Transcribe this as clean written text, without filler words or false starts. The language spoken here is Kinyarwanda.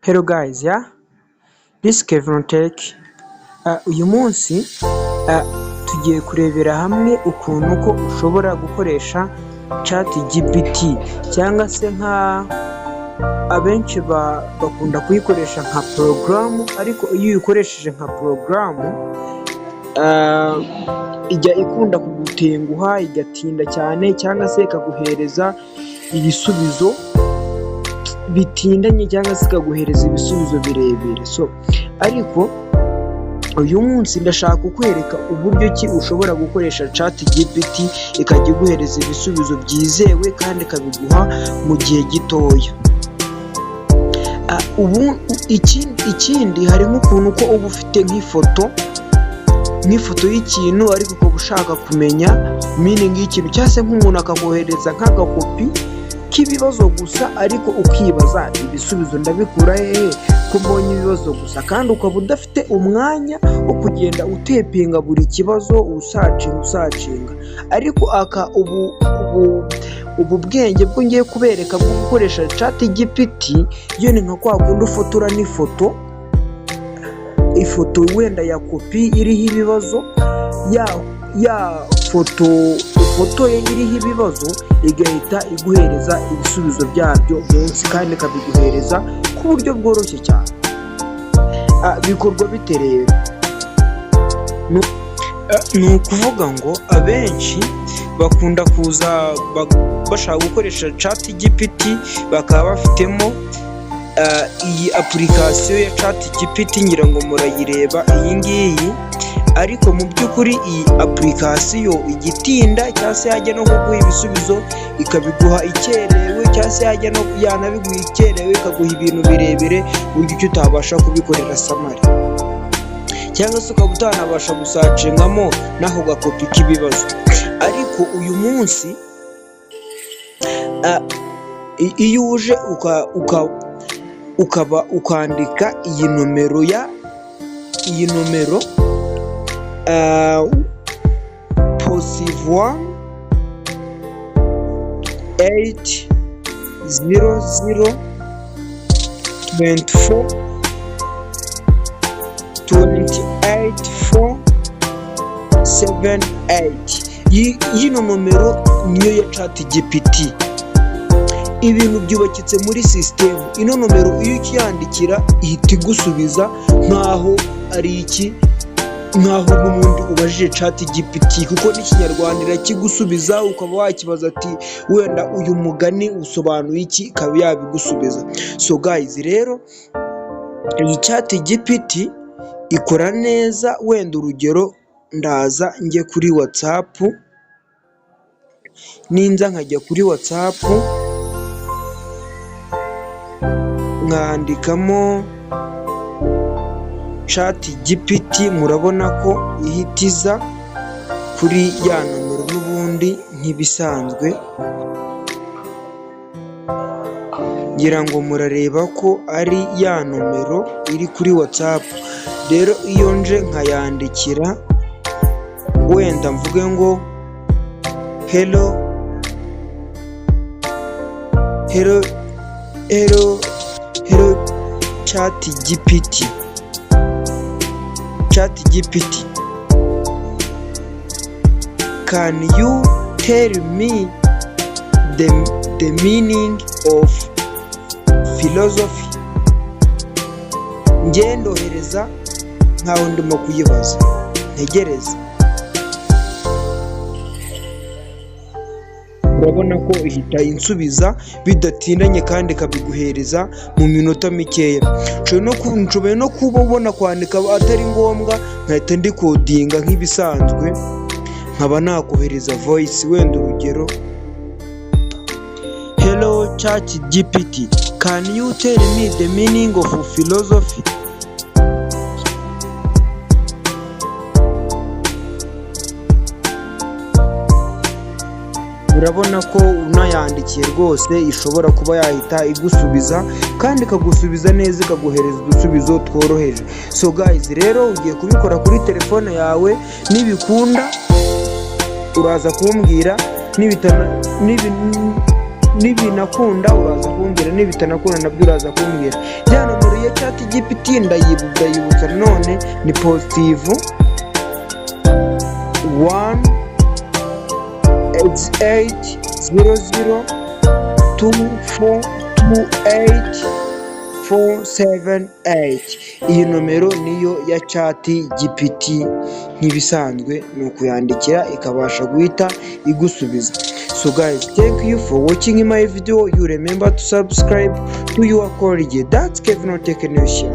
Hello guys, this is Kevin Tech. Uyu munsi tugiye kurebera hamwe ukuntu ko ushobora gukoresha ChatGPT cyangwa se abenshi bakunda kuyikoresha nka porogaramu, ariko iyo uyikoresheje nka porogaramu ijya ikunda kugutenguha, igatinda cyane cyangwa se ikaguhereza ibisubizo bitindanye cyangwa se ikaguhereza ibisubizo birebire. Ariko uyu munsi ndashaka kukwereka uburyo ki ushobora gukoresha ChatGPT ikajya iguhereza ibisubizo byizewe kandi ikabiguha mu gihe gitoya. Ikindi harimo ukuntu ko uba ufite nk'ifoto y'ikintu ariko ukaba ushaka kumenya meaning y'ikintu, cyangwa se nk'umuntu akakohereza nk'agakopi k'ibibazo gusa, ariko ukibaza ibisubizo ndabikura hehe ko mbonye ibibazo gusa, kandi ukaba udafite umwanya wo kugenda utepinga buri kibazo usacinga. Ariko ubu bwenge bwo ngiye kubereka bwo gukoresha ChatGPT, yo ni nka kwa kundi ufotora ifoto wenda ya kopi iriho ibibazo, ya foto ifotoye iriho ibibazo igahita iguhereza ibisubizo byabyo munsi, kandi ikabiguhereza ku buryo bworoshye cyane. Bikorwa bite rero? Ni ukuvuga ngo abenshi bakunda kuza bashaka gukoresha ChatGPT, bakaba bafitemo iyi application ya ChatGPT, ngira ngo murayireba iyi ngiyi, ariko mu by'ukuri iyi application igitinda cyangwa se yajya no kuguha ibisubizo ikabiguha ikerewe, cyangwa se yanabiguha ikerewe ikaguha ibintu birebire buryo icyo utabasha kubikorera samari, cyangwa se ukaba utanabasha gusacingamo n'aho gakopi k'ibibazo. Ariko uyu munsi iyo uje ukaba ukandika iyi nomero +1 800 24 28 478. Yino nomero niyo ya ChatGPT. Ibintu byubakitse muri sisitemu. Ino nomero iyo ukiyandikira ihita igusubiza nkaho ari nkaho n'ubundi ubajije ChatGPT, kuko n'ikinyarwanda irakigusubiza, ukaba wakibaza ati wenda uyu mugani usobanuye iki, ikaba yabigusubiza. Guys, rero iyi ChatGPT ikora neza. Wenda urugero, ndaza njye kuri WhatsApp, ninza nkajya kuri WhatsApp nkandikamo ChatGPT, murabona ko ihitiza kuri ya nomero n'ubundi nk'ibisanzwe. ngira ngo murareba ko ari ya nomero iri kuri WhatsApp. Rero iyo nje nkayandikira, wenda mvuge ngo hello ChatGPT, can you tell me the meaning of philosophy? Nge ndohereza nkaho ndimo kuyibaza, ntegereza. Urabona ko ihita insubiza bidatindanye kandi ikabiguhereza mu minota mikeya. Nshoboye no kuba ubona kwandika atari ngombwa, nkahita ndikodinga nk'ibisanzwe, nkaba nakohereza voice. Wenda urugero, hello ChatGPT, can you tell me the meaning of philosophy? Urabona ko unayandikiye rwose ishobora kuba yahita igusubiza, kandi ikagusubiza neza, ikaguhereza udusubizo tworoheje. Guys, rero ugiye kubikora kuri telefone yawe, nibikunda uraza kumbwira, nibinakunda uraza kumbwira, nibitanakunda nabyo uraza kumbwira. Ya nomero ya ChatGPT ndayibutsa none ni positive 188002428 iyi nomero niyo ya ChatGPT nk'ibisanzwe ni ukuyandikira ikabasha guhita igusubiza. So guys, thank you for watching my video. You remember to subscribe to your college. That's Kevin Technician.